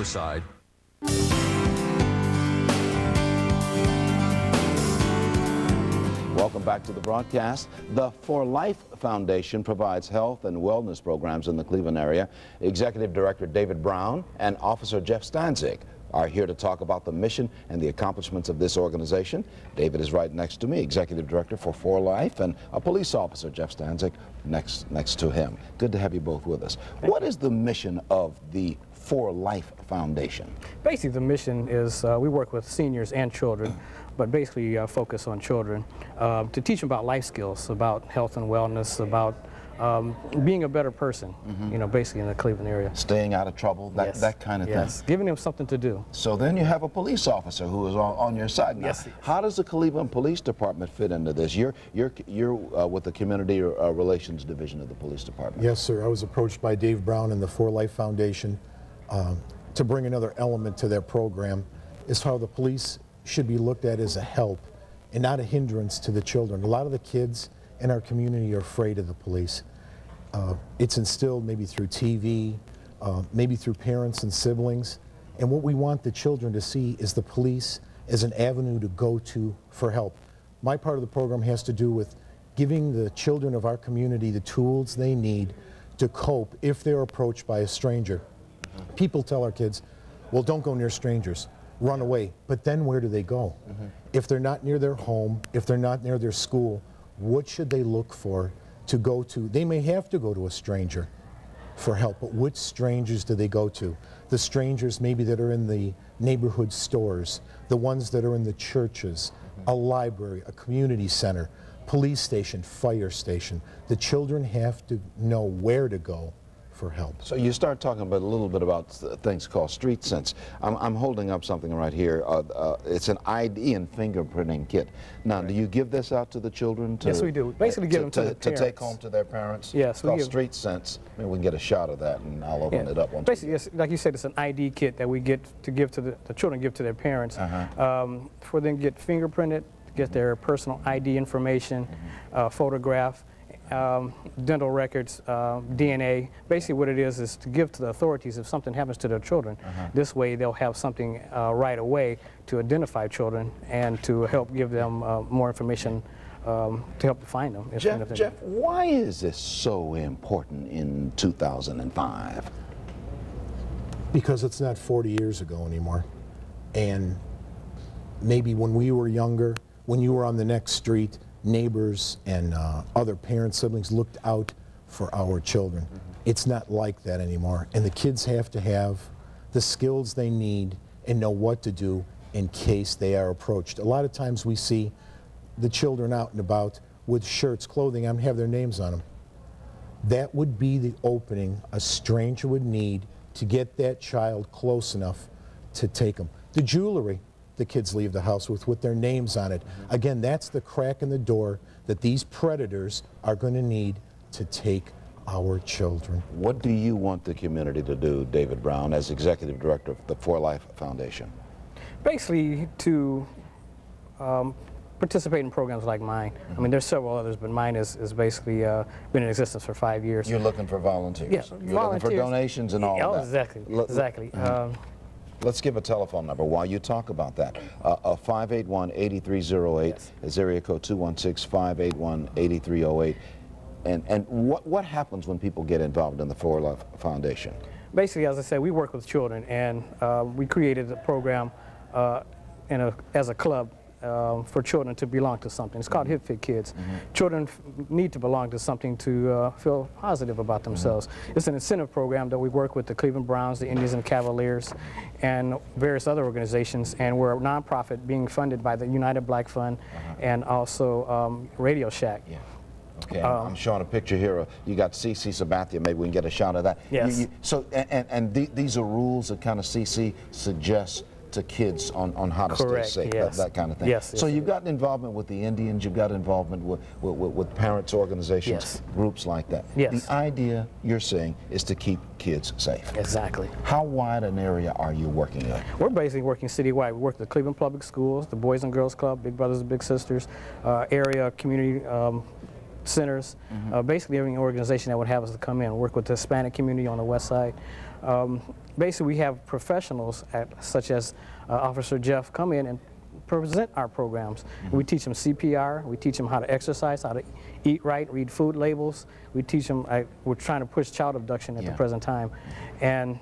side. Welcome back to the broadcast. The For Life Foundation provides health and wellness programs in the Cleveland area. Executive Director David Brown and Officer Jeff Stanzik are here to talk about the mission and the accomplishments of this organization. David is right next to me, Executive Director for Life, and a police officer, Jeff Stanzik, next to him. Good to have you both with us. What is the mission of the For Life Foundation? Basically, the mission is we work with seniors and children, but basically focus on children to teach them about life skills, about health and wellness, about being a better person, you know, basically in the Cleveland area. Staying out of trouble, that kind of thing. Yes, giving them something to do. So then you have a police officer who is on your side now. Yes. How does the Cleveland Police Department fit into this? You're with the Community Relations Division of the Police Department. Yes, sir. I was approached by Dave Brown and the For Life Foundation to bring another element to their program, is how the police should be looked at as a help and not a hindrance to the children. A lot of the kids in our community are afraid of the police. It's instilled maybe through TV, maybe through parents and siblings, and what we want the children to see is the police as an avenue to go to for help. My part of the program has to do with giving the children of our community the tools they need to cope if they're approached by a stranger. People tell our kids, well, don't go near strangers, run away. But then where do they go? If they're not near their home, if they're not near their school, what should they look for to go to? They may have to go to a stranger for help, but which strangers do they go to? The strangers maybe that are in the neighborhood stores, the ones that are in the churches, a library, a community center, police station, fire station. The children have to know where to go for help. So you start talking about a little bit about things called street sense. I'm holding up something right here. It's an ID and fingerprinting kit. Now, do you give this out to the children? Yes, we do. Basically give them to the parents. To take home to their parents? Yes. It's called street sense. Maybe we can get a shot of that and I'll open it up. Basically, yes, like you said, it's an ID kit that we get to give to the children, give to their parents. For them to get fingerprinted, get their personal ID information, photograph, dental records, DNA. Basically what it is to give to the authorities if something happens to their children. This way they'll have something right away to identify children and to help give them more information to help find them. Jeff, why is this so important in 2005? Because it's not 40 years ago anymore. And maybe when we were younger, when you were on the next street, neighbors and other parents, siblings looked out for our children. It's not like that anymore. And the kids have to have the skills they need and know what to do in case they are approached. A lot of times we see the children out and about with shirts, clothing, and have their names on them. That would be the opening a stranger would need to get that child close enough to take them. The jewelry the kids leave the house with their names on it. Again, that's the crack in the door that these predators are going to need to take our children. What do you want the community to do, David Brown, as Executive Director of the For Life Foundation? Basically to participate in programs like mine. I mean, there's several others, but mine is basically been in existence for 5 years. You're looking for volunteers. Yeah, You're looking for donations and all of that. Exactly. Let's give a telephone number while you talk about that. 581-8308 is area code 216-581-8308. And what happens when people get involved in the For Life Foundation? Basically, as I said, we work with children, and we created a program as a club for children to belong to something. It's called Hip Fit Kids. Children need to belong to something to feel positive about themselves. It's an incentive program that we work with the Cleveland Browns, the Indians and Cavaliers, and various other organizations, and we're a nonprofit being funded by the United Black Fund and also Radio Shack. Okay, I'm showing a picture here. You got CC Sabathia. Maybe we can get a shot of that. Yes. These are rules that kind of CC suggests to kids on how to stay safe, that kind of thing. Yes. So you've got involvement with the Indians, you've got involvement with parents' organizations, groups like that. Yes. The idea you're saying is to keep kids safe. Exactly. How wide an area are you working in? We're basically working citywide. We work with the Cleveland Public Schools, the Boys and Girls Club, Big Brothers and Big Sisters, area community centers, basically every organization that would have us to come in. Work with the Hispanic community on the west side. Basically, we have professionals such as Officer Jeff come in and present our programs. We teach them CPR, we teach them how to exercise, how to eat right, read food labels. We teach them, we're trying to push child abduction at the present time. And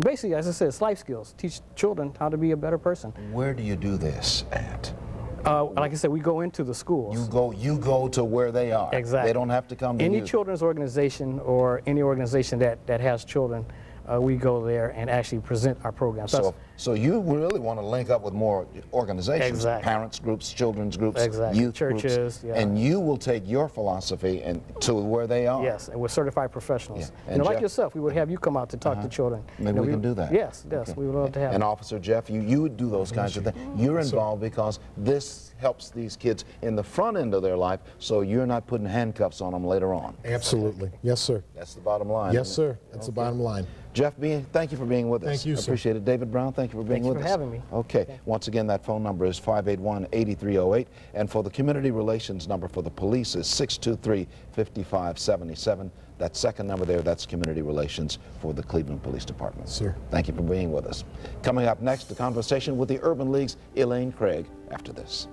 basically, as I said, it's life skills. Teach children how to be a better person. Where do you do this at? Like I said, we go into the schools. You go to where they are. Exactly. They don't have to come to any you. children's organization or any organization that has children, we go there and actually present our programs. So you really want to link up with more organizations, Exactly. parents groups, children's groups, Exactly. youth Churches, groups, and you will take your philosophy and to where they are. Yes, and we're certified professionals. Yeah. You know, like Jeff, yourself, we would have you come out to talk to children. Maybe we can do that. Yes, yes, we would love to have And you. Officer Jeff, you would do those kinds of things. You're involved because this helps these kids in the front end of their life, so you're not putting handcuffs on them later on. Absolutely. Yes, sir. That's the bottom line. Yes, sir. That's the bottom line. Jeff, thank you for being with us. Thank you, sir. Appreciate it. David Brown, thank you for being with us. Thanks for having me. Okay. Once again, that phone number is 581-8308, and for the community relations number for the police is 623-5577. That second number there, that's community relations for the Cleveland Police Department. Sir. Thank you for being with us. Coming up next, the conversation with the Urban League's Elaine Craig after this.